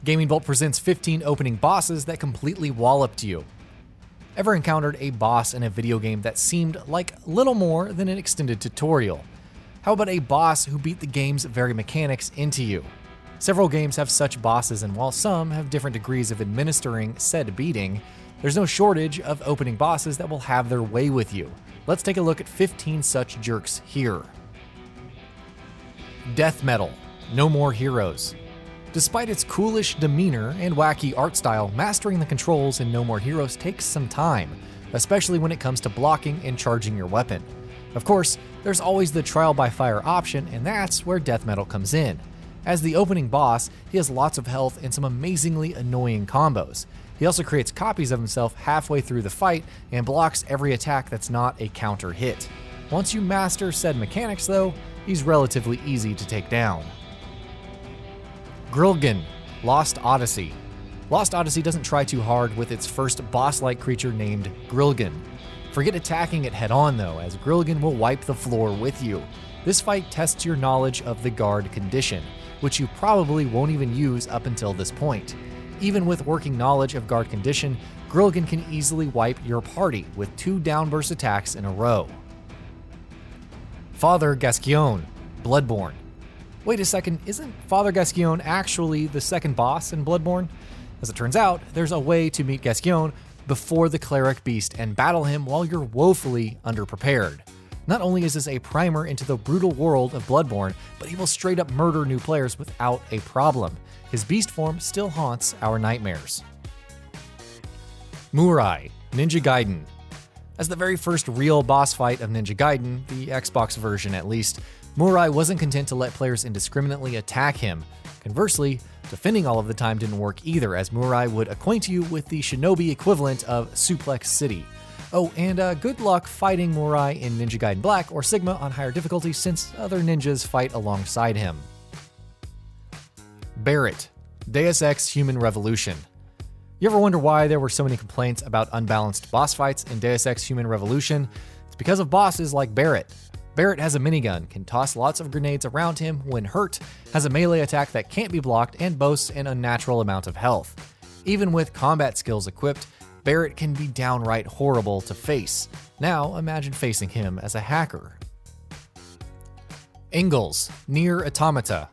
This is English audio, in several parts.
Gaming Bolt presents 15 opening bosses that completely walloped you. Ever encountered a boss in a video game that seemed like little more than an extended tutorial? How about a boss who beat the game's very mechanics into you? Several games have such bosses, and while some have different degrees of administering said beating, there's no shortage of opening bosses that will have their way with you. Let's take a look at 15 such jerks here. Death Metal, No More Heroes. Despite its coolish demeanor and wacky art style, mastering the controls in No More Heroes takes some time, especially when it comes to blocking and charging your weapon. Of course, there's always the trial by fire option, and that's where Death Metal comes in. As the opening boss, he has lots of health and some amazingly annoying combos. He also creates copies of himself halfway through the fight and blocks every attack that's not a counter hit. Once you master said mechanics though, he's relatively easy to take down. Grilgan, Lost Odyssey. Lost Odyssey doesn't try too hard with its first boss-like creature named Grilgan. Forget attacking it head-on though, as Grilgan will wipe the floor with you. This fight tests your knowledge of the guard condition, which you probably won't even use up until this point. Even with working knowledge of guard condition, Grilgan can easily wipe your party with 2 downburst attacks in a row. Father Gascoigne, Bloodborne. Wait a second, isn't Father Gascoigne actually the second boss in Bloodborne? As it turns out, there's a way to meet Gascoigne before the cleric beast and battle him while you're woefully underprepared. Not only is this a primer into the brutal world of Bloodborne, but he will straight up murder new players without a problem. His beast form still haunts our nightmares. Murai, Ninja Gaiden. As the very first real boss fight of Ninja Gaiden, the Xbox version at least, Murai wasn't content to let players indiscriminately attack him. Conversely, defending all of the time didn't work either, as Murai would acquaint you with the shinobi equivalent of Suplex City. Oh, and good luck fighting Murai in Ninja Gaiden Black or Sigma on higher difficulty, since other ninjas fight alongside him. Barrett, Deus Ex Human Revolution. You ever wonder why there were so many complaints about unbalanced boss fights in Deus Ex Human Revolution? It's because of bosses like Barrett. Barrett has a minigun, can toss lots of grenades around him when hurt, has a melee attack that can't be blocked, and boasts an unnatural amount of health. Even with combat skills equipped, Barrett can be downright horrible to face. Now imagine facing him as a hacker. Engels, Nier Automata.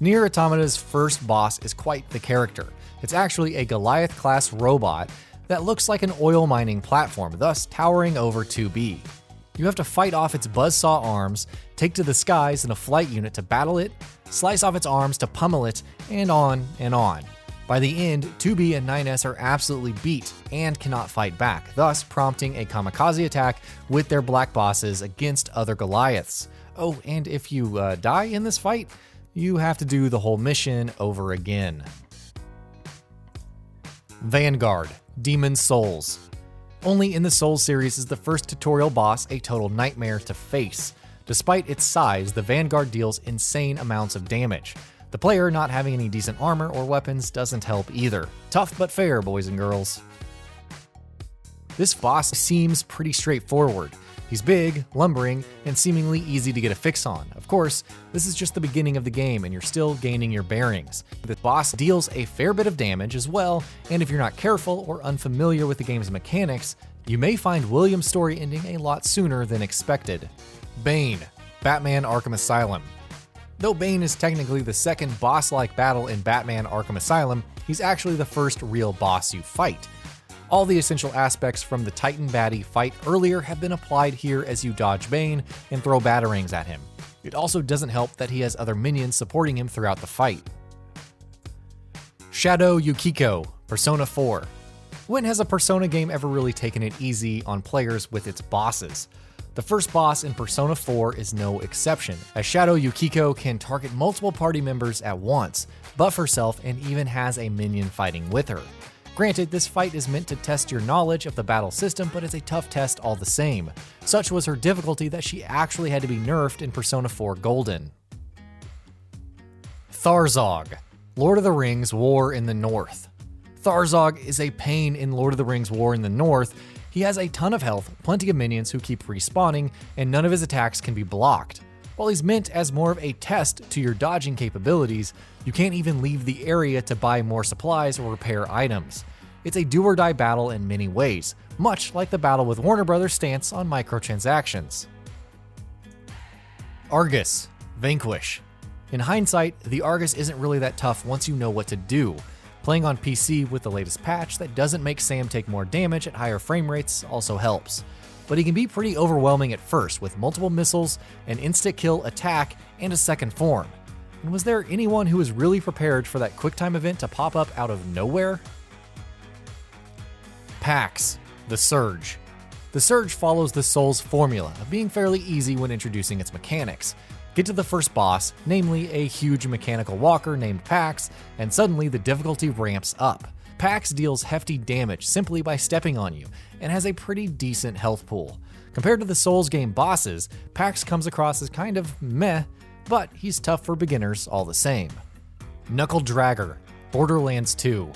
Nier Automata's first boss is quite the character. It's actually a Goliath-class robot that looks like an oil mining platform, thus towering over 2B. You have to fight off its buzzsaw arms, take to the skies in a flight unit to battle it, slice off its arms to pummel it, and on and on. By the end, 2B and 9S are absolutely beat and cannot fight back, thus prompting a kamikaze attack with their black bosses against other Goliaths. Oh, and if you die in this fight, you have to do the whole mission over again. Vanguard, Demon's Souls. Only in the Souls series is the first tutorial boss a total nightmare to face. Despite its size, the Vanguard deals insane amounts of damage. The player not having any decent armor or weapons doesn't help either. Tough but fair, boys and girls. This boss seems pretty straightforward. He's big, lumbering, and seemingly easy to get a fix on. Of course, this is just the beginning of the game and you're still gaining your bearings. The boss deals a fair bit of damage as well, and if you're not careful or unfamiliar with the game's mechanics, you may find William's story ending a lot sooner than expected. Bane, Batman Arkham Asylum. Though Bane is technically the second boss-like battle in Batman Arkham Asylum, he's actually the first real boss you fight. All the essential aspects from the Titan baddie fight earlier have been applied here as you dodge Bane and throw batarangs at him. It also doesn't help that he has other minions supporting him throughout the fight. Shadow Yukiko, Persona 4. When has a Persona game ever really taken it easy on players with its bosses? The first boss in Persona 4 is no exception, as Shadow Yukiko can target multiple party members at once, buff herself, and even has a minion fighting with her. Granted, this fight is meant to test your knowledge of the battle system, but it's a tough test all the same. Such was her difficulty that she actually had to be nerfed in Persona 4 Golden. Thorzog, Lord of the Rings War in the North. Thorzog is a pain in Lord of the Rings War in the North. He has a ton of health, plenty of minions who keep respawning, and none of his attacks can be blocked. While he's meant as more of a test to your dodging capabilities, you can't even leave the area to buy more supplies or repair items. It's a do-or-die battle in many ways, much like the battle with Warner Brothers' stance on microtransactions. Argus, Vanquish. In hindsight, the Argus isn't really that tough once you know what to do. Playing on PC with the latest patch that doesn't make Sam take more damage at higher frame rates also helps. But he can be pretty overwhelming at first with multiple missiles, an instant-kill attack, and a second form. And was there anyone who was really prepared for that QuickTime event to pop up out of nowhere? P.A.X, the Surge. The Surge follows the Soul's formula of being fairly easy when introducing its mechanics. Get to the first boss, namely a huge mechanical walker named P.A.X, and suddenly the difficulty ramps up. P.A.X deals hefty damage simply by stepping on you, and has a pretty decent health pool. Compared to the Souls game bosses, P.A.X comes across as kind of meh, but he's tough for beginners all the same. Knuckle Dragger, Borderlands 2.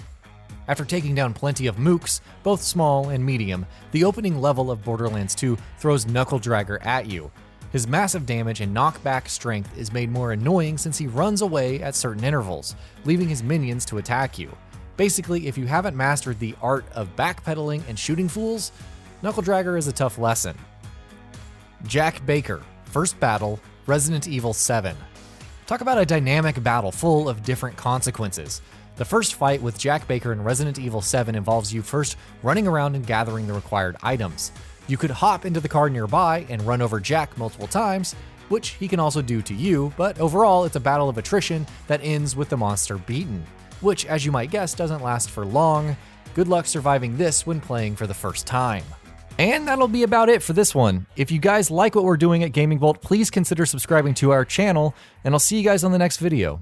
After taking down plenty of mooks, both small and medium, the opening level of Borderlands 2 throws Knuckle Dragger at you. His massive damage and knockback strength is made more annoying since he runs away at certain intervals, leaving his minions to attack you. Basically, if you haven't mastered the art of backpedaling and shooting fools, Knuckle Dragger is a tough lesson. Jack Baker, First Battle, Resident Evil 7. Talk about a dynamic battle full of different consequences. The first fight with Jack Baker in Resident Evil 7 involves you first running around and gathering the required items. You could hop into the car nearby and run over Jack multiple times, which he can also do to you, but overall it's a battle of attrition that ends with the monster beaten, which, as you might guess, doesn't last for long. Good luck surviving this when playing for the first time. And that'll be about it for this one. If you guys like what we're doing at Gaming Vault, please consider subscribing to our channel, and I'll see you guys on the next video.